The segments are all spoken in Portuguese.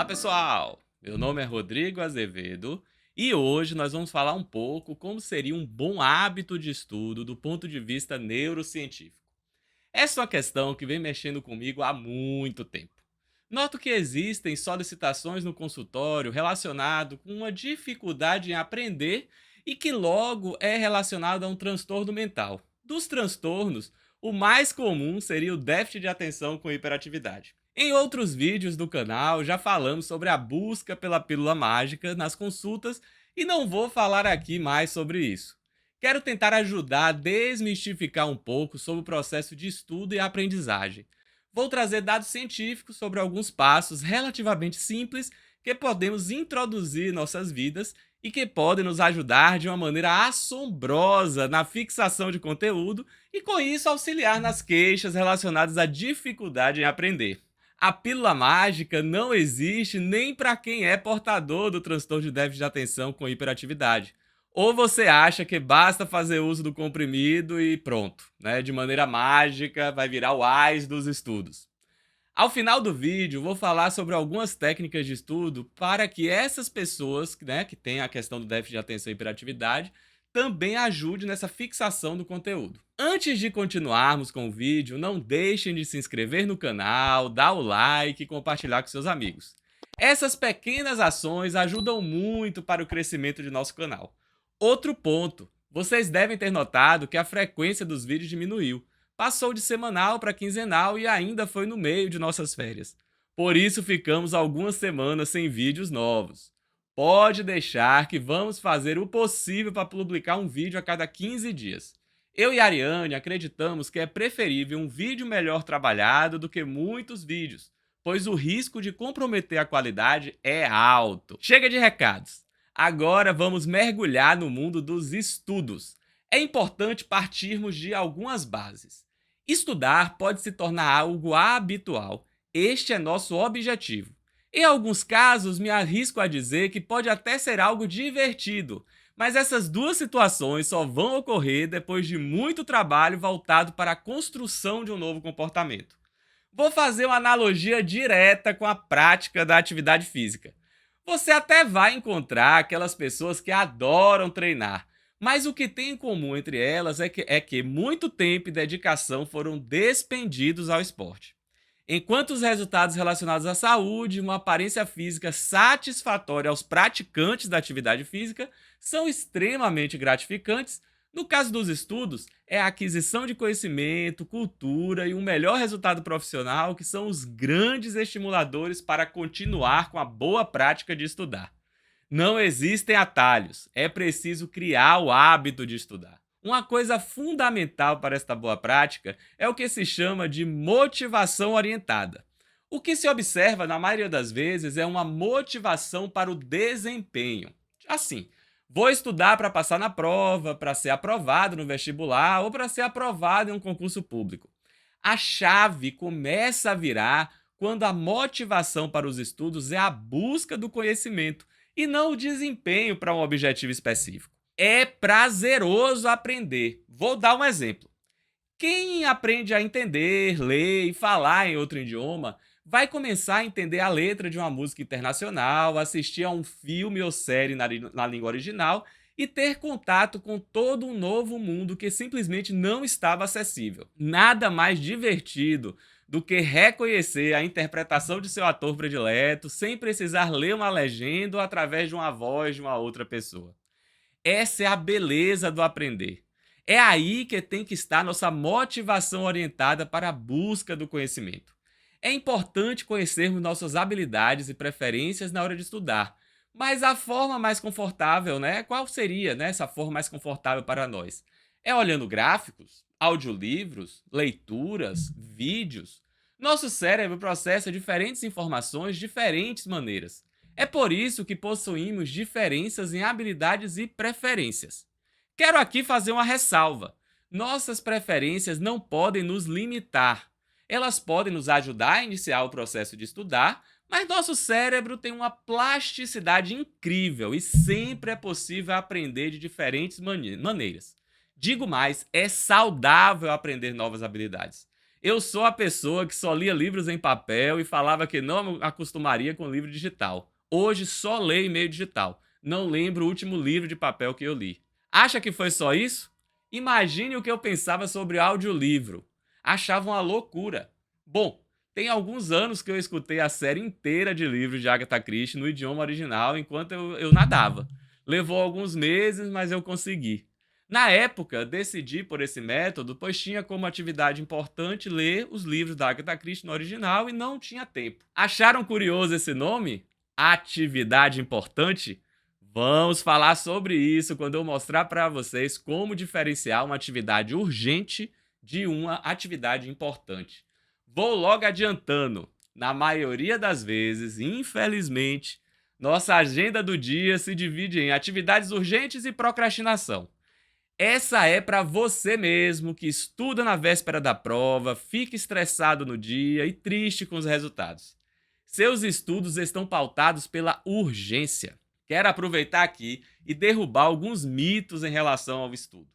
Olá pessoal, meu nome é Rodrigo Azevedo e hoje nós vamos falar um pouco como seria um bom hábito de estudo do ponto de vista neurocientífico. Essa é uma questão que vem mexendo comigo há muito tempo. Noto que existem solicitações no consultório relacionado com uma dificuldade em aprender e que logo é relacionado a um transtorno mental. Dos transtornos, o mais comum seria o déficit de atenção com hiperatividade. Em outros vídeos do canal já falamos sobre a busca pela pílula mágica nas consultas e não vou falar aqui mais sobre isso. Quero tentar ajudar a desmistificar um pouco sobre o processo de estudo e aprendizagem. Vou trazer dados científicos sobre alguns passos relativamente simples que podemos introduzir em nossas vidas e que podem nos ajudar de uma maneira assombrosa na fixação de conteúdo e, com isso, auxiliar nas queixas relacionadas à dificuldade em aprender. A pílula mágica não existe nem para quem é portador do transtorno de déficit de atenção com hiperatividade. Ou você acha que basta fazer uso do comprimido e pronto, né? De maneira mágica vai virar o AIS dos estudos. Ao final do vídeo, vou falar sobre algumas técnicas de estudo para que essas pessoas, né, que têm a questão do déficit de atenção e hiperatividade também ajude nessa fixação do conteúdo. Antes de continuarmos com o vídeo, não deixem de se inscrever no canal, dar o like e compartilhar com seus amigos. Essas pequenas ações ajudam muito para o crescimento de nosso canal. Outro ponto, vocês devem ter notado que a frequência dos vídeos diminuiu. Passou de semanal para quinzenal e ainda foi no meio de nossas férias. Por isso ficamos algumas semanas sem vídeos novos. Pode deixar que vamos fazer o possível para publicar um vídeo a cada 15 dias. Eu e a Ariane acreditamos que é preferível um vídeo melhor trabalhado do que muitos vídeos, pois o risco de comprometer a qualidade é alto. Chega de recados. Agora vamos mergulhar no mundo dos estudos. É importante partirmos de algumas bases. Estudar pode se tornar algo habitual. Este é nosso objetivo. Em alguns casos, me arrisco a dizer que pode até ser algo divertido, mas essas duas situações só vão ocorrer depois de muito trabalho voltado para a construção de um novo comportamento. Vou fazer uma analogia direta com a prática da atividade física. Você até vai encontrar aquelas pessoas que adoram treinar, mas o que tem em comum entre elas é que muito tempo e dedicação foram despendidos ao esporte. Enquanto os resultados relacionados à saúde e uma aparência física satisfatória aos praticantes da atividade física são extremamente gratificantes, no caso dos estudos, é a aquisição de conhecimento, cultura e um melhor resultado profissional que são os grandes estimuladores para continuar com a boa prática de estudar. Não existem atalhos, é preciso criar o hábito de estudar. Uma coisa fundamental para esta boa prática é o que se chama de motivação orientada. O que se observa, na maioria das vezes, é uma motivação para o desempenho. Assim, vou estudar para passar na prova, para ser aprovado no vestibular ou para ser aprovado em um concurso público. A chave começa a virar quando a motivação para os estudos é a busca do conhecimento e não o desempenho para um objetivo específico. É prazeroso aprender. Vou dar um exemplo. Quem aprende a entender, ler e falar em outro idioma vai começar a entender a letra de uma música internacional, assistir a um filme ou série na língua original e ter contato com todo um novo mundo que simplesmente não estava acessível. Nada mais divertido do que reconhecer a interpretação de seu ator predileto sem precisar ler uma legenda ou através de uma voz de uma outra pessoa. Essa é a beleza do aprender. É aí que tem que estar nossa motivação orientada para a busca do conhecimento. É importante conhecermos nossas habilidades e preferências na hora de estudar, mas a forma mais confortável, né? Qual seria, né, essa forma mais confortável para nós? É olhando gráficos, audiolivros, leituras, vídeos. Nosso cérebro processa diferentes informações de diferentes maneiras. É por isso que possuímos diferenças em habilidades e preferências. Quero aqui fazer uma ressalva. Nossas preferências não podem nos limitar. Elas podem nos ajudar a iniciar o processo de estudar, mas nosso cérebro tem uma plasticidade incrível e sempre é possível aprender de diferentes maneiras. Digo mais, é saudável aprender novas habilidades. Eu sou a pessoa que só lia livros em papel e falava que não acostumaria com livro digital. Hoje só leio e-mail digital. Não lembro o último livro de papel que eu li. Acha que foi só isso? Imagine o que eu pensava sobre audiolivro. Achava uma loucura. Bom, tem alguns anos que eu escutei a série inteira de livros de Agatha Christie no idioma original enquanto eu nadava. Levou alguns meses, mas eu consegui. Na época, decidi por esse método, pois tinha como atividade importante ler os livros da Agatha Christie no original e não tinha tempo. Acharam curioso esse nome? Atividade importante? Vamos falar sobre isso quando eu mostrar para vocês como diferenciar uma atividade urgente de uma atividade importante. Vou logo adiantando, na maioria das vezes, infelizmente, nossa agenda do dia se divide em atividades urgentes e procrastinação. Essa é para você mesmo que estuda na véspera da prova, fica estressado no dia e triste com os resultados. Seus estudos estão pautados pela urgência. Quero aproveitar aqui e derrubar alguns mitos em relação ao estudo.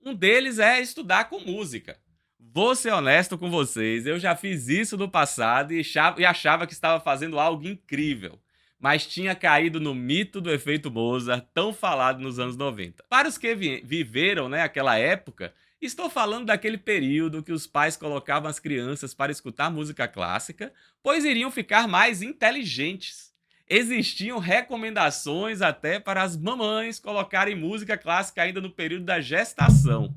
Um deles é estudar com música. Vou ser honesto com vocês, eu já fiz isso no passado e achava que estava fazendo algo incrível, mas tinha caído no mito do efeito Mozart, tão falado nos anos 90. Para os que viveram, aquela época, estou falando daquele período que os pais colocavam as crianças para escutar música clássica, pois iriam ficar mais inteligentes. Existiam recomendações até para as mamães colocarem música clássica ainda no período da gestação.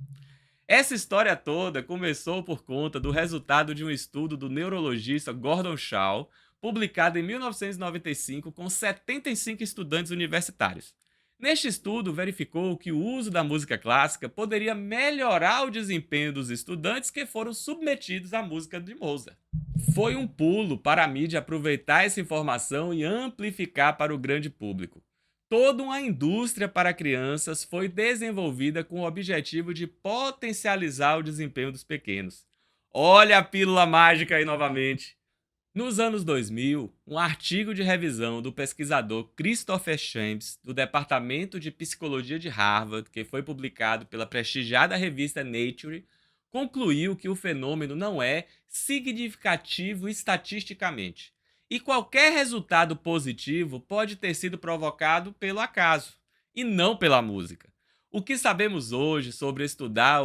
Essa história toda começou por conta do resultado de um estudo do neurologista Gordon Shaw, publicado em 1995 com 75 estudantes universitários. Neste estudo, verificou que o uso da música clássica poderia melhorar o desempenho dos estudantes que foram submetidos à música de Mozart. Foi um pulo para a mídia aproveitar essa informação e amplificar para o grande público. Toda uma indústria para crianças foi desenvolvida com o objetivo de potencializar o desempenho dos pequenos. Olha a pílula mágica aí novamente. Nos anos 2000, um artigo de revisão do pesquisador Christopher Chambers, do Departamento de Psicologia de Harvard, que foi publicado pela prestigiada revista Nature, concluiu que o fenômeno não é significativo estatisticamente. E qualquer resultado positivo pode ter sido provocado pelo acaso, e não pela música. O que sabemos hoje sobre estudar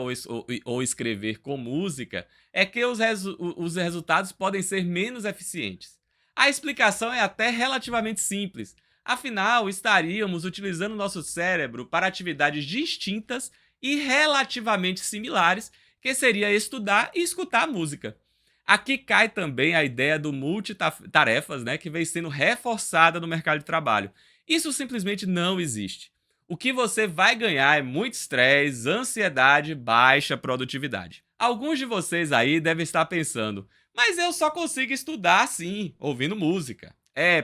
ou escrever com música é que os resultados podem ser menos eficientes. A explicação é até relativamente simples. Afinal, estaríamos utilizando nosso cérebro para atividades distintas e relativamente similares, que seria estudar e escutar música. Aqui cai também a ideia do multitarefas, que vem sendo reforçada no mercado de trabalho. Isso simplesmente não existe. O que você vai ganhar é muito estresse, ansiedade, baixa produtividade. Alguns de vocês aí devem estar pensando, mas eu só consigo estudar assim, ouvindo música.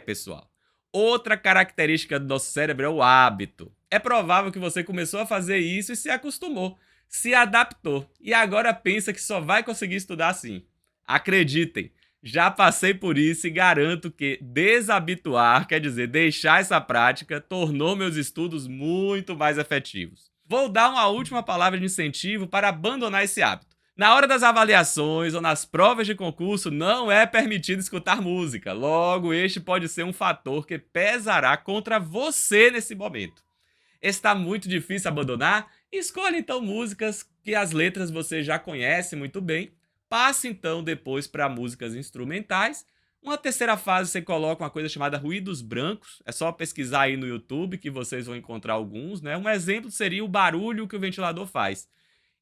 Pessoal, outra característica do nosso cérebro é o hábito. É provável que você começou a fazer isso e se acostumou, se adaptou e agora pensa que só vai conseguir estudar assim. Acreditem, já passei por isso e garanto que desabituar, quer dizer, deixar essa prática, tornou meus estudos muito mais efetivos. Vou dar uma última palavra de incentivo para abandonar esse hábito. Na hora das avaliações ou nas provas de concurso, não é permitido escutar música. Logo, este pode ser um fator que pesará contra você nesse momento. Está muito difícil abandonar? Escolha então músicas que as letras você já conhece muito bem. Passe então depois para músicas instrumentais. Uma terceira fase você coloca uma coisa chamada ruídos brancos. É só pesquisar aí no YouTube que vocês vão encontrar alguns, né? Um exemplo seria o barulho que o ventilador faz.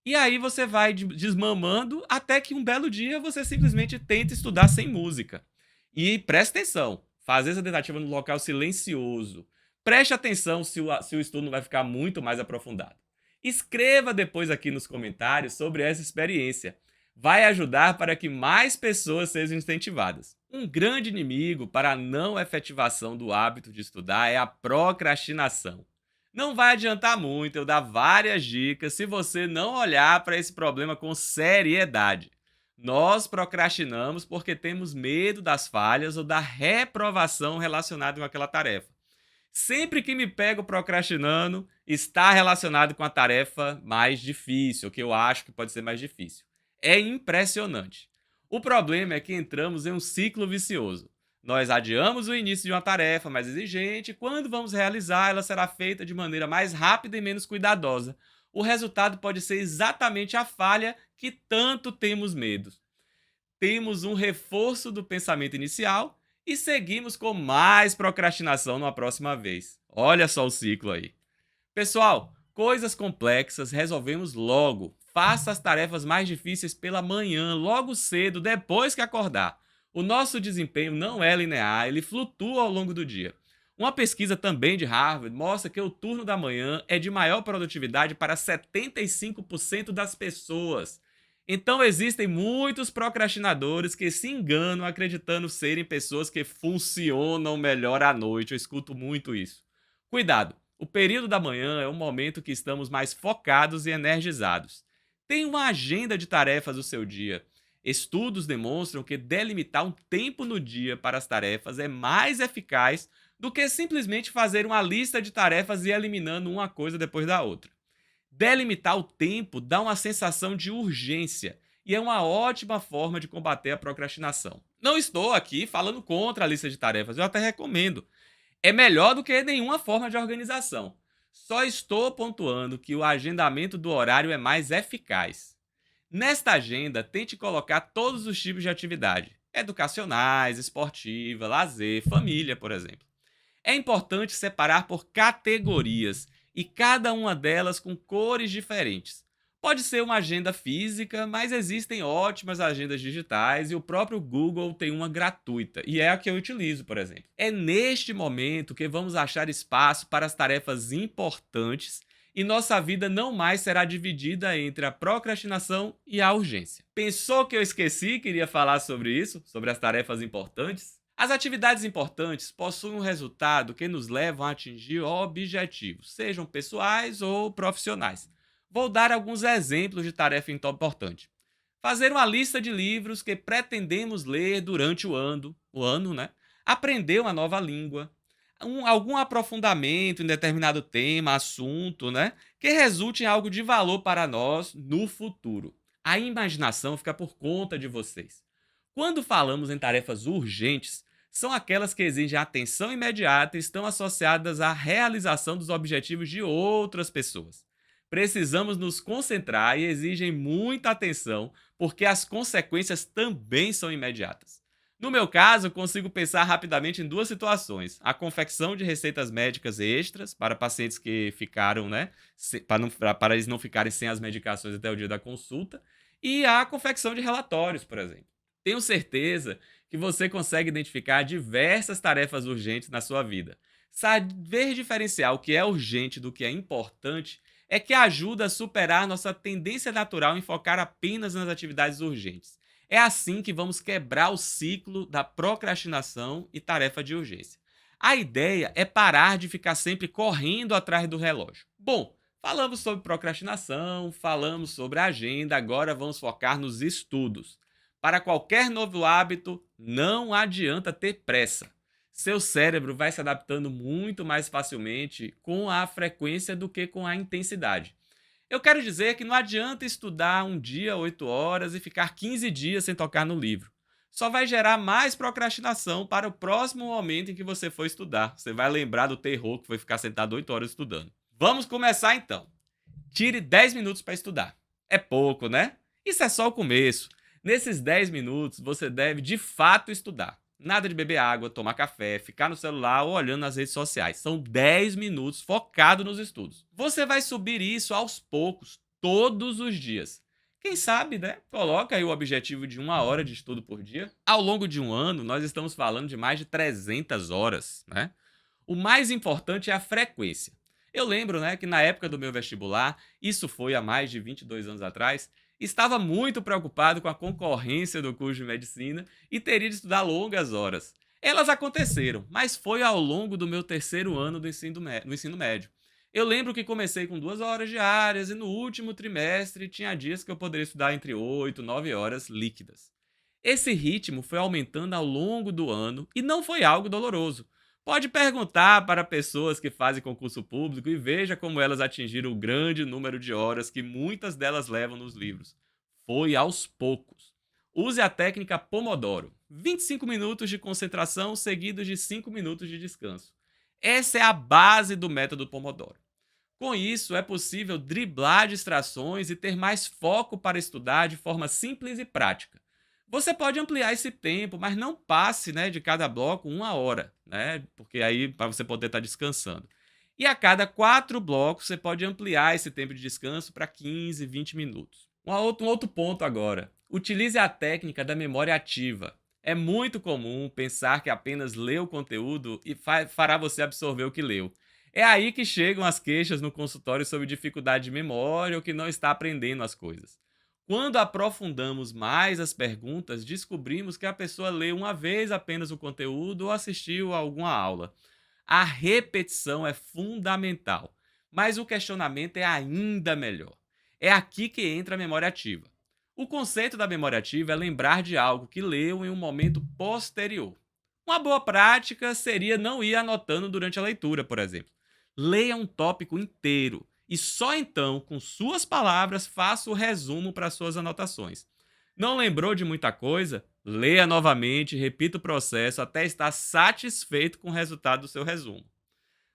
E aí você vai desmamando até que um belo dia você simplesmente tenta estudar sem música. E preste atenção, fazer essa tentativa no local silencioso. Preste atenção se o estudo não vai ficar muito mais aprofundado. Escreva depois aqui nos comentários sobre essa experiência. Vai ajudar para que mais pessoas sejam incentivadas. Um grande inimigo para a não efetivação do hábito de estudar é a procrastinação. Não vai adiantar muito eu dar várias dicas se você não olhar para esse problema com seriedade. Nós procrastinamos porque temos medo das falhas ou da reprovação relacionada com aquela tarefa. Sempre que me pego procrastinando, está relacionado com a tarefa mais difícil, que eu acho que pode ser mais difícil. É impressionante. O problema é que entramos em um ciclo vicioso. Nós adiamos o início de uma tarefa mais exigente e, quando vamos realizar, ela será feita de maneira mais rápida e menos cuidadosa. O resultado pode ser exatamente a falha que tanto temos medo. Temos um reforço do pensamento inicial e seguimos com mais procrastinação na próxima vez. Olha só o ciclo aí. Pessoal, coisas complexas resolvemos logo. Faça as tarefas mais difíceis pela manhã, logo cedo, depois que acordar. O nosso desempenho não é linear, ele flutua ao longo do dia. Uma pesquisa também de Harvard mostra que o turno da manhã é de maior produtividade para 75% das pessoas. Então existem muitos procrastinadores que se enganam acreditando serem pessoas que funcionam melhor à noite. Eu escuto muito isso. Cuidado! O período da manhã é o momento que estamos mais focados e energizados. Tenha uma agenda de tarefas do seu dia. Estudos demonstram que delimitar um tempo no dia para as tarefas é mais eficaz do que simplesmente fazer uma lista de tarefas e eliminando uma coisa depois da outra. Delimitar o tempo dá uma sensação de urgência e é uma ótima forma de combater a procrastinação. Não estou aqui falando contra a lista de tarefas, eu até recomendo. É melhor do que nenhuma forma de organização. Só estou pontuando que o agendamento do horário é mais eficaz. Nesta agenda, tente colocar todos os tipos de atividade: educacionais, esportiva, lazer, família, por exemplo. É importante separar por categorias e cada uma delas com cores diferentes. Pode ser uma agenda física, mas existem ótimas agendas digitais e o próprio Google tem uma gratuita, e é a que eu utilizo, por exemplo. É neste momento que vamos achar espaço para as tarefas importantes e nossa vida não mais será dividida entre a procrastinação e a urgência. Pensou que eu esqueci que iria falar sobre isso, sobre as tarefas importantes? As atividades importantes possuem um resultado que nos levam a atingir objetivos, sejam pessoais ou profissionais. Vou dar alguns exemplos de tarefa importante. Fazer uma lista de livros que pretendemos ler durante o ano, né? Aprender uma nova língua, algum aprofundamento em determinado tema, assunto, né? Que resulte em algo de valor para nós no futuro. A imaginação fica por conta de vocês. Quando falamos em tarefas urgentes, são aquelas que exigem atenção imediata e estão associadas à realização dos objetivos de outras pessoas. Precisamos nos concentrar e exigem muita atenção, porque as consequências também são imediatas. No meu caso, consigo pensar rapidamente em duas situações: a confecção de receitas médicas extras para pacientes que ficaram, né, para eles não ficarem sem as medicações até o dia da consulta, e a confecção de relatórios, por exemplo. Tenho certeza que você consegue identificar diversas tarefas urgentes na sua vida. Saber diferenciar o que é urgente do que é importante é que ajuda a superar nossa tendência natural em focar apenas nas atividades urgentes. É assim que vamos quebrar o ciclo da procrastinação e tarefa de urgência. A ideia é parar de ficar sempre correndo atrás do relógio. Bom, falamos sobre procrastinação, falamos sobre a agenda, agora vamos focar nos estudos. Para qualquer novo hábito, não adianta ter pressa. Seu cérebro vai se adaptando muito mais facilmente com a frequência do que com a intensidade. Eu quero dizer que não adianta estudar um dia 8 horas e ficar 15 dias sem tocar no livro. Só vai gerar mais procrastinação para o próximo momento em que você for estudar. Você vai lembrar do terror que foi ficar sentado 8 horas estudando. Vamos começar então. Tire 10 minutos para estudar. É pouco, né? Isso é só o começo. Nesses 10 minutos, você deve de fato estudar. Nada de beber água, tomar café, ficar no celular ou olhando nas redes sociais. São 10 minutos focado nos estudos. Você vai subir isso aos poucos, todos os dias. Quem sabe, né? Coloca aí o objetivo de 1 hora de estudo por dia. Ao longo de um ano, nós estamos falando de mais de 300 horas, né? O mais importante é a frequência. Eu lembro, né, que na época do meu vestibular, isso foi há mais de 22 anos atrás, estava muito preocupado com a concorrência do curso de medicina e teria de estudar longas horas. Elas aconteceram, mas foi ao longo do meu terceiro ano no ensino médio. Eu lembro que comecei com 2 horas diárias e no último trimestre tinha dias que eu poderia estudar entre 8 e 9 horas líquidas. Esse ritmo foi aumentando ao longo do ano e não foi algo doloroso. Pode perguntar para pessoas que fazem concurso público e veja como elas atingiram o grande número de horas que muitas delas levam nos livros. Foi aos poucos. Use a técnica Pomodoro. 25 minutos de concentração seguidos de 5 minutos de descanso. Essa é a base do método Pomodoro. Com isso, é possível driblar distrações e ter mais foco para estudar de forma simples e prática. Você pode ampliar esse tempo, mas não passe, de cada bloco 1 hora, porque aí para você poder estar descansando. E a cada 4 blocos, você pode ampliar esse tempo de descanso para 15, 20 minutos. Um outro ponto agora. Utilize a técnica da memória ativa. É muito comum pensar que apenas ler o conteúdo e fará você absorver o que leu. É aí que chegam as queixas no consultório sobre dificuldade de memória ou que não está aprendendo as coisas. Quando aprofundamos mais as perguntas, descobrimos que a pessoa leu uma vez apenas o conteúdo ou assistiu a alguma aula. A repetição é fundamental, mas o questionamento é ainda melhor. É aqui que entra a memória ativa. O conceito da memória ativa é lembrar de algo que leu em um momento posterior. Uma boa prática seria não ir anotando durante a leitura, por exemplo. Leia um tópico inteiro e só então, com suas palavras, faça o resumo para suas anotações. Não lembrou de muita coisa? Leia novamente e repita o processo até estar satisfeito com o resultado do seu resumo.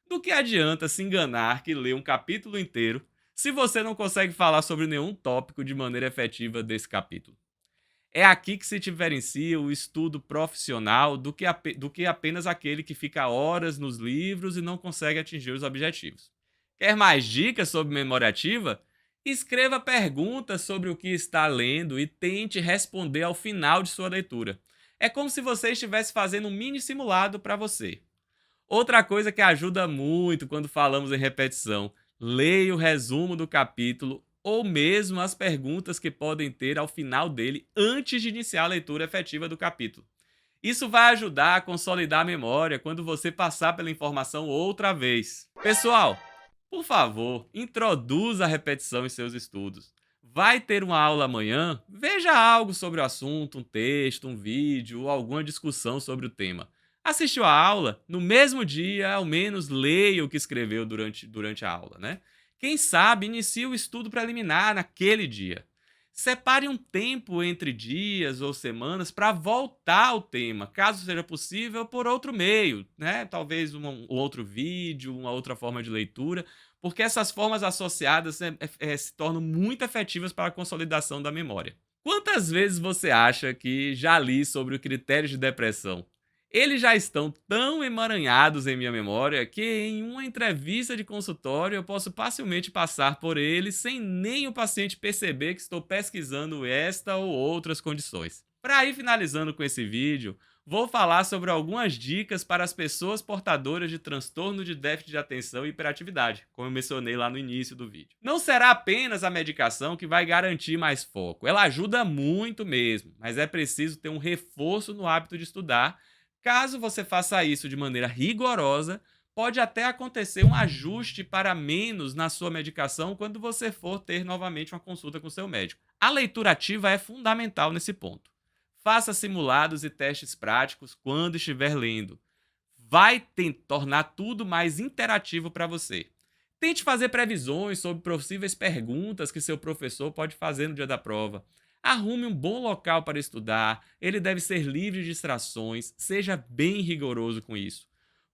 Do que adianta se enganar que lê um capítulo inteiro se você não consegue falar sobre nenhum tópico de maneira efetiva desse capítulo? É aqui que se diferencia o estudo profissional do que apenas aquele que fica horas nos livros e não consegue atingir os objetivos. Quer mais dicas sobre memória ativa? Escreva perguntas sobre o que está lendo e tente responder ao final de sua leitura. É como se você estivesse fazendo um mini simulado para você. Outra coisa que ajuda muito quando falamos em repetição: leia o resumo do capítulo ou mesmo as perguntas que podem ter ao final dele antes de iniciar a leitura efetiva do capítulo. Isso vai ajudar a consolidar a memória quando você passar pela informação outra vez. Pessoal, por favor, introduza a repetição em seus estudos. Vai ter uma aula amanhã? Veja algo sobre o assunto, um texto, um vídeo ou alguma discussão sobre o tema. Assistiu a aula? No mesmo dia, ao menos leia o que escreveu durante a aula, Quem sabe inicie o estudo preliminar naquele dia. Separe um tempo entre dias ou semanas para voltar ao tema, caso seja possível, por outro meio, Talvez um outro vídeo, uma outra forma de leitura, porque essas formas associadas se tornam muito efetivas para a consolidação da memória. Quantas vezes você acha que já li sobre o critério de depressão? Eles já estão tão emaranhados em minha memória que em uma entrevista de consultório eu posso facilmente passar por eles sem nem o paciente perceber que estou pesquisando esta ou outras condições. Para ir finalizando com esse vídeo, vou falar sobre algumas dicas para as pessoas portadoras de transtorno de déficit de atenção e hiperatividade, como eu mencionei lá no início do vídeo. Não será apenas a medicação que vai garantir mais foco, ela ajuda muito mesmo, mas é preciso ter um reforço no hábito de estudar. Caso você faça isso de maneira rigorosa, pode até acontecer um ajuste para menos na sua medicação quando você for ter novamente uma consulta com seu médico. A leitura ativa é fundamental nesse ponto. Faça simulados e testes práticos quando estiver lendo. Vai tornar tudo mais interativo para você. Tente fazer previsões sobre possíveis perguntas que seu professor pode fazer no dia da prova. Arrume um bom local para estudar, ele deve ser livre de distrações, seja bem rigoroso com isso.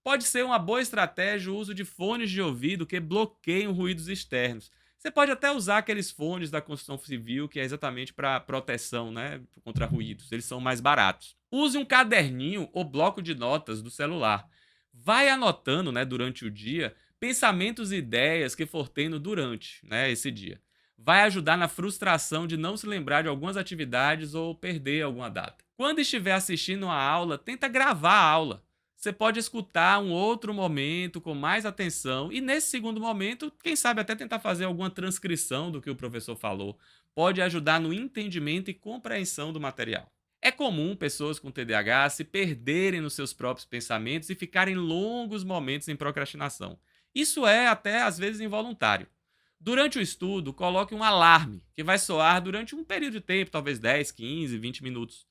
Pode ser uma boa estratégia o uso de fones de ouvido que bloqueiam ruídos externos. Você pode até usar aqueles fones da construção civil, que é exatamente para proteção, contra ruídos. Eles são mais baratos. Use um caderninho ou bloco de notas do celular. Vai anotando, durante o dia, pensamentos e ideias que for tendo durante, esse dia. Vai ajudar na frustração de não se lembrar de algumas atividades ou perder alguma data. Quando estiver assistindo a aula, tenta gravar a aula. Você pode escutar um outro momento com mais atenção e nesse segundo momento, quem sabe até tentar fazer alguma transcrição do que o professor falou. Pode ajudar no entendimento e compreensão do material. É comum pessoas com TDAH se perderem nos seus próprios pensamentos e ficarem longos momentos em procrastinação. Isso é até às vezes involuntário. Durante o estudo, coloque um alarme que vai soar durante um período de tempo, talvez 10, 15, 20 minutos.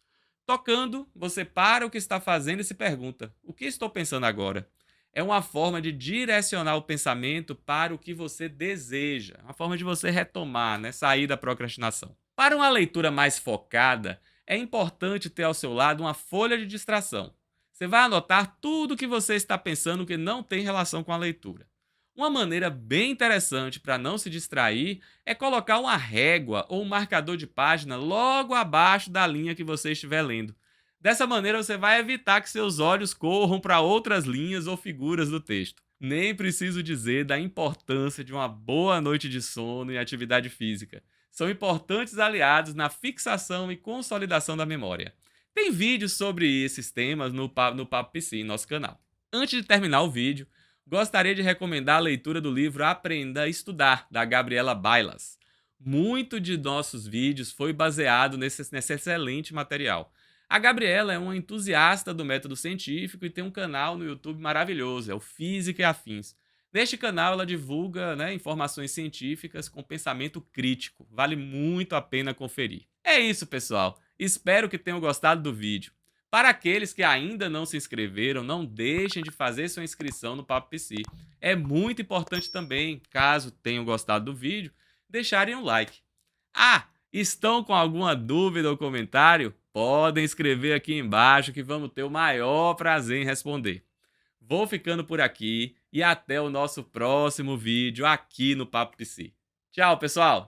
Tocando, você para o que está fazendo e se pergunta: o que estou pensando agora? É uma forma de direcionar o pensamento para o que você deseja, uma forma de você retomar, sair da procrastinação. Para uma leitura mais focada, é importante ter ao seu lado uma folha de distração. Você vai anotar tudo o que você está pensando que não tem relação com a leitura. Uma maneira bem interessante para não se distrair é colocar uma régua ou um marcador de página logo abaixo da linha que você estiver lendo. Dessa maneira, você vai evitar que seus olhos corram para outras linhas ou figuras do texto. Nem preciso dizer da importância de uma boa noite de sono e atividade física. São importantes aliados na fixação e consolidação da memória. Tem vídeos sobre esses temas no Papo PC, em nosso canal. Antes de terminar o vídeo, gostaria de recomendar a leitura do livro Aprenda a Estudar, da Gabriela Bailas. Muito de nossos vídeos foi baseado nesse excelente material. A Gabriela é uma entusiasta do método científico e tem um canal no YouTube maravilhoso, é o Física e Afins. Neste canal ela divulga, informações científicas com pensamento crítico. Vale muito a pena conferir. É isso, pessoal. Espero que tenham gostado do vídeo. Para aqueles que ainda não se inscreveram, não deixem de fazer sua inscrição no Papo PC. É muito importante também, caso tenham gostado do vídeo, deixarem um like. Ah, estão com alguma dúvida ou comentário? Podem escrever aqui embaixo que vamos ter o maior prazer em responder. Vou ficando por aqui e até o nosso próximo vídeo aqui no Papo PC. Tchau, pessoal!